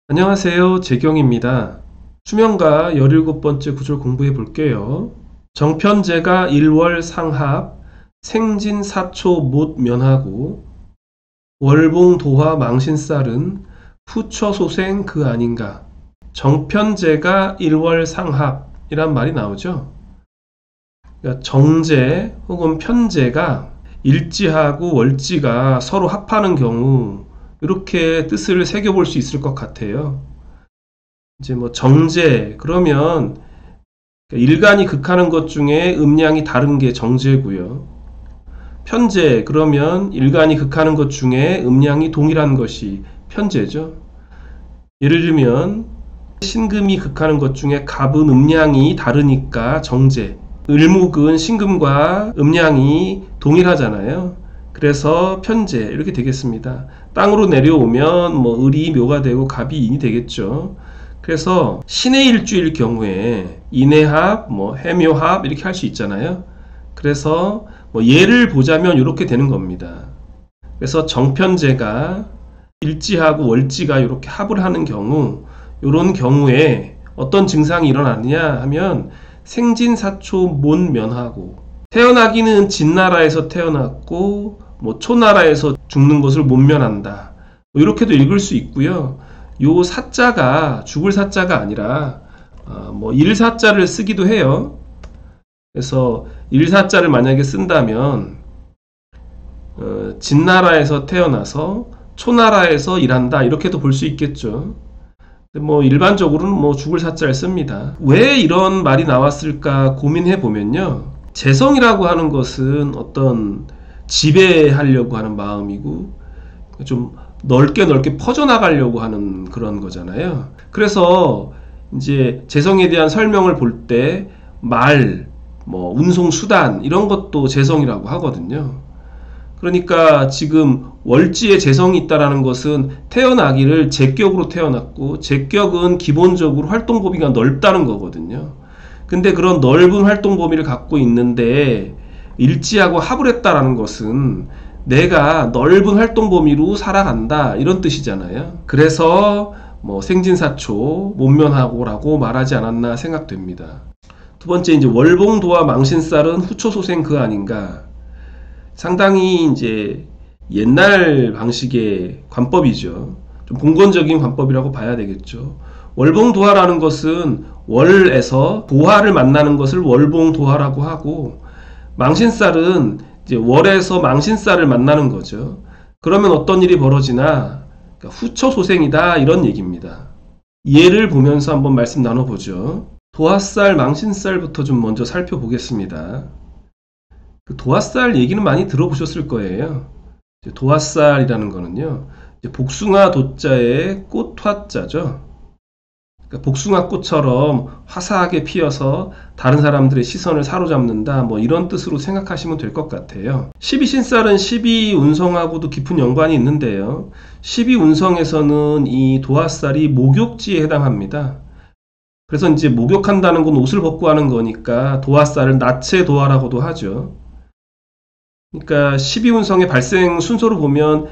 안녕하세요. 재경입니다. 수명가 17번째 구절 공부해 볼게요. 정편제가 일월상합, 생진사초 못 면하고, 월봉도화 망신살은 후처소생 그 아닌가. 정편제가 일월상합이란 말이 나오죠. 그러니까 정제 혹은 편제가 일지하고 월지가 서로 합하는 경우 이렇게 뜻을 새겨볼 수 있을 것 같아요. 이제 뭐 정제 그러면 일간이 극하는 것 중에 음량이 다른 게 정제고요. 편제 그러면 일간이 극하는 것 중에 음량이 동일한 것이 편제죠. 예를 들면 신금이 극하는 것 중에 갑은 음량이 다르니까 정제, 을목은 신금과 음량이 동일하잖아요. 그래서 편제 이렇게 되겠습니다. 땅으로 내려오면 뭐 을이 묘가 되고 갑이 인이 되겠죠. 그래서 신의 일주일 경우에 인해합, 뭐 해묘합 이렇게 할 수 있잖아요. 그래서 뭐 예를 보자면 이렇게 되는 겁니다. 그래서 정편제가 일지하고 월지가 이렇게 합을 하는 경우, 이런 경우에 어떤 증상이 일어나느냐 하면 생진사초 못 면하고, 태어나기는 진나라에서 태어났고 뭐 초나라에서 죽는 것을 못 면한다. 뭐 이렇게도 읽을 수 있고요. 요 사자가 죽을 사자가 아니라 뭐 일사자를 쓰기도 해요. 그래서 일사자를 만약에 쓴다면 진나라에서 태어나서 초나라에서 일한다 이렇게도 볼 수 있겠죠. 뭐 일반적으로는 뭐 죽을 사자를 씁니다. 왜 이런 말이 나왔을까 고민해 보면요. 재성이라고 하는 것은 어떤 지배하려고 하는 마음이고 좀 넓게 퍼져나가려고 하는 그런 거잖아요. 그래서 이제 재성에 대한 설명을 볼 때 말, 뭐 운송 수단 이런 것도 재성이라고 하거든요. 그러니까 지금 월지에 재성이 있다라는 것은 태어나기를 제격으로 태어났고, 제격은 기본적으로 활동 범위가 넓다는 거거든요. 근데 그런 넓은 활동 범위를 갖고 있는데 일지하고 합을 했다라는 것은 내가 넓은 활동 범위로 살아간다 이런 뜻이잖아요. 그래서 뭐 생진사초 못면하고라고 말하지 않았나 생각됩니다. 두 번째, 이제 월봉도와 망신살은 후초소생 그 아닌가. 상당히 이제 옛날 방식의 관법이죠. 좀 봉건적인 관법이라고 봐야 되겠죠. 월봉도화라는 것은 월에서 도화를 만나는 것을 월봉도화라고 하고, 망신살은 이제 월에서 망신살을 만나는 거죠. 그러면 어떤 일이 벌어지나, 그러니까 후처소생이다 이런 얘기입니다. 예를 보면서 한번 말씀 나눠보죠. 도화살, 망신살부터 좀 먼저 살펴보겠습니다. 그 도화살 얘기는 많이 들어보셨을 거예요. 도화살이라는 거는요, 복숭아 도자에 꽃화자죠. 그러니까 복숭아 꽃처럼 화사하게 피어서 다른 사람들의 시선을 사로잡는다, 뭐 이런 뜻으로 생각하시면 될 것 같아요. 12신살은 12운성하고도 깊은 연관이 있는데요. 12운성에서는 이 도화살이 목욕지에 해당합니다. 그래서 이제 목욕한다는 건 옷을 벗고 하는 거니까 도화살을 나체 도화라고도 하죠. 그러니까 12운성의 발생 순서로 보면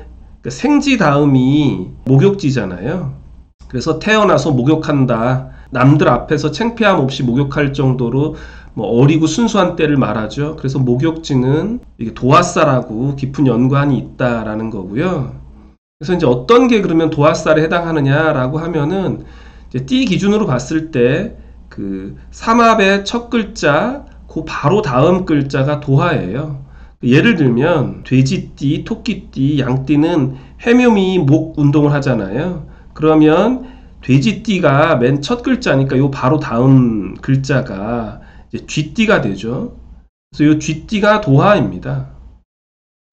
생지 다음이 목욕지잖아요. 그래서 태어나서 목욕한다. 남들 앞에서 창피함 없이 목욕할 정도로 뭐 어리고 순수한 때를 말하죠. 그래서 목욕지는 이게 도화살하고 깊은 연관이 있다라는 거고요. 그래서 이제 어떤 게 그러면 도화살에 해당하느냐라고 하면은 이제 띠 기준으로 봤을 때 그 삼합의 첫 글자, 그 바로 다음 글자가 도화예요. 예를 들면 돼지띠, 토끼띠, 양띠는 해묘미 목 운동을 하잖아요. 그러면 돼지띠가 맨 첫 글자니까 요 바로 다음 글자가 이제 쥐띠가 되죠. 그래서 요 쥐띠가 도화입니다.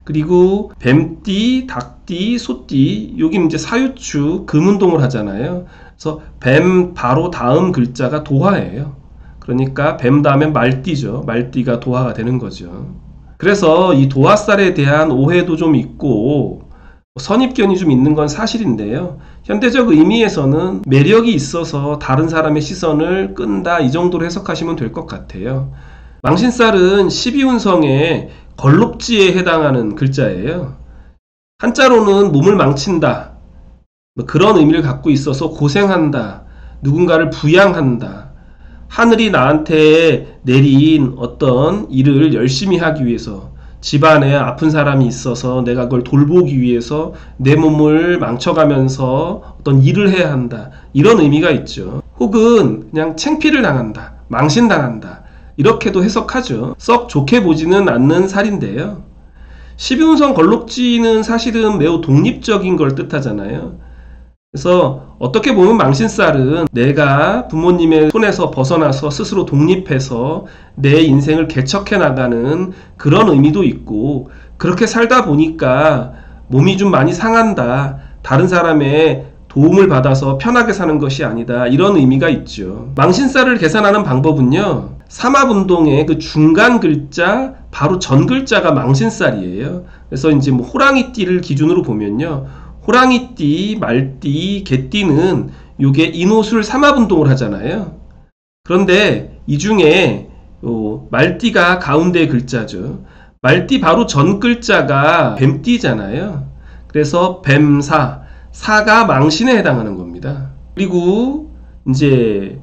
그리고 뱀띠, 닭띠, 소띠, 여기는 이제 사유축 금 운동을 하잖아요. 그래서 뱀 바로 다음 글자가 도화예요. 그러니까 뱀 다음에 말띠죠. 말띠가 도화가 되는 거죠. 그래서 이 도화살에 대한 오해도 좀 있고 선입견이 좀 있는 건 사실인데요. 현대적 의미에서는 매력이 있어서 다른 사람의 시선을 끈다 이 정도로 해석하시면 될 것 같아요. 망신살은 12운성의 걸록지에 해당하는 글자예요. 한자로는 몸을 망친다, 뭐 그런 의미를 갖고 있어서 고생한다, 누군가를 부양한다, 하늘이 나한테 내린 어떤 일을 열심히 하기 위해서, 집안에 아픈 사람이 있어서 내가 그걸 돌보기 위해서 내 몸을 망쳐가면서 어떤 일을 해야 한다, 이런 의미가 있죠. 혹은 그냥 창피를 당한다, 망신당한다, 이렇게도 해석하죠. 썩 좋게 보지는 않는 살인데요. 12운성 걸록지는 사실은 매우 독립적인 걸 뜻하잖아요. 그래서 어떻게 보면 망신살은 내가 부모님의 손에서 벗어나서 스스로 독립해서 내 인생을 개척해 나가는 그런 의미도 있고, 그렇게 살다 보니까 몸이 좀 많이 상한다, 다른 사람의 도움을 받아서 편하게 사는 것이 아니다, 이런 의미가 있죠. 망신살을 계산하는 방법은요, 삼합운동의 그 중간 글자 바로 전 글자가 망신살이에요. 그래서 이제 뭐 호랑이띠를 기준으로 보면요, 호랑이띠, 말띠, 개띠는 요게 인호술 삼합운동을 하잖아요. 그런데 이 중에 말띠가 가운데 글자죠. 말띠 바로 전 글자가 뱀띠잖아요. 그래서 뱀사, 사가 망신에 해당하는 겁니다. 그리고 이제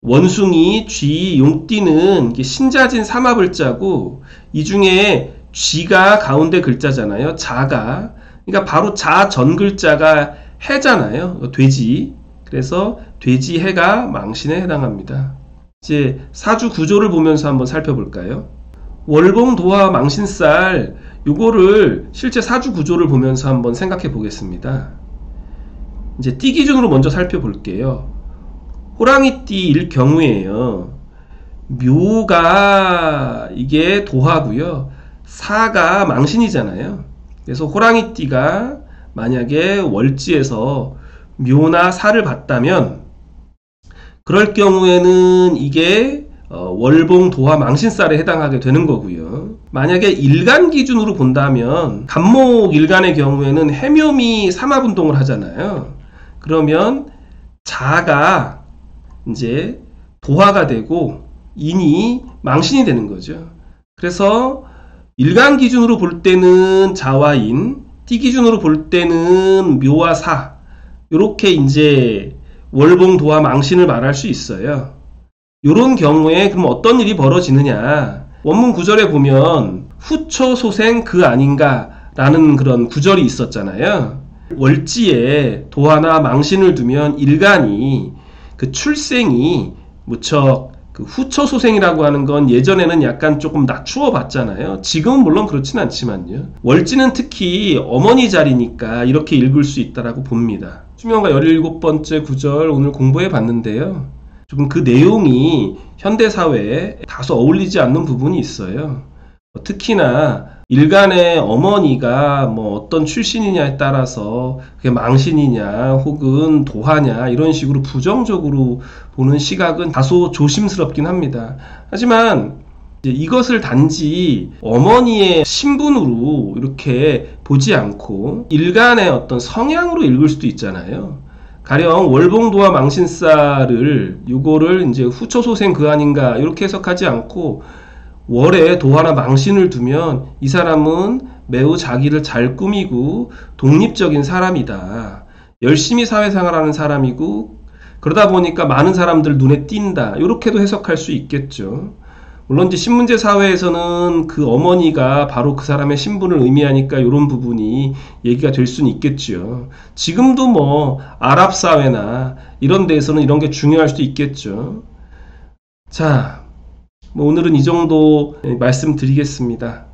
원숭이, 쥐, 용띠는 신자진 삼합을자고, 이 중에 쥐가 가운데 글자잖아요. 자가. 그러니까 바로 자 전 글자가 해잖아요. 돼지. 그래서 돼지 해가 망신에 해당합니다. 이제 사주 구조를 보면서 한번 살펴볼까요? 월봉 도화 망신살, 요거를 실제 사주 구조를 보면서 한번 생각해 보겠습니다. 이제 띠 기준으로 먼저 살펴볼게요. 호랑이띠일 경우에요, 묘가 이게 도화고요, 사가 망신이잖아요. 그래서 호랑이띠가 만약에 월지에서 묘나 사를 봤다면, 그럴 경우에는 이게 월봉 도화 망신살에 해당하게 되는 거고요. 만약에 일간 기준으로 본다면, 간목 일간의 경우에는 해묘미 삼합운동을 하잖아요. 그러면 자가 이제 도화가 되고 인이 망신이 되는 거죠. 그래서 일간 기준으로 볼 때는 자와 인, 띠 기준으로 볼 때는 묘와 사, 요렇게 이제 월봉 도화 망신을 말할 수 있어요. 요런 경우에 그럼 어떤 일이 벌어지느냐, 원문 구절에 보면 후초 소생 그 아닌가 라는 그런 구절이 있었잖아요. 월지에 도화나 망신을 두면 일간이 그 출생이 무척 그 후처소생이라고 하는 건 예전에는 약간 조금 낮추어 봤잖아요. 지금은 물론 그렇진 않지만요. 월지는 특히 어머니 자리니까 이렇게 읽을 수 있다라고 봅니다. 수명가 17번째 구절 오늘 공부해 봤는데요, 조금 그 내용이 현대사회에 다소 어울리지 않는 부분이 있어요. 특히나 일간의 어머니가 뭐 어떤 출신이냐에 따라서 그게 망신이냐 혹은 도하냐 이런 식으로 부정적으로 보는 시각은 다소 조심스럽긴 합니다. 하지만 이것을 단지 어머니의 신분으로 이렇게 보지 않고 일간의 어떤 성향으로 읽을 수도 있잖아요. 가령 월봉도와 망신살을 요거를 이제 후처소생 그 아닌가 이렇게 해석하지 않고 월에 도화나 망신을 두면 이 사람은 매우 자기를 잘 꾸미고 독립적인 사람이다, 열심히 사회생활하는 사람이고 그러다 보니까 많은 사람들 눈에 띈다, 이렇게도 해석할 수 있겠죠. 물론 이제 신문제 사회에서는 그 어머니가 바로 그 사람의 신분을 의미하니까 이런 부분이 얘기가 될 수는 있겠죠. 지금도 뭐 아랍 사회나 이런 데에서는 이런 게 중요할 수도 있겠죠. 자, 오늘은 이 정도 말씀드리겠습니다.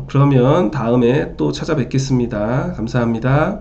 그러면 다음에 또 찾아뵙겠습니다. 감사합니다.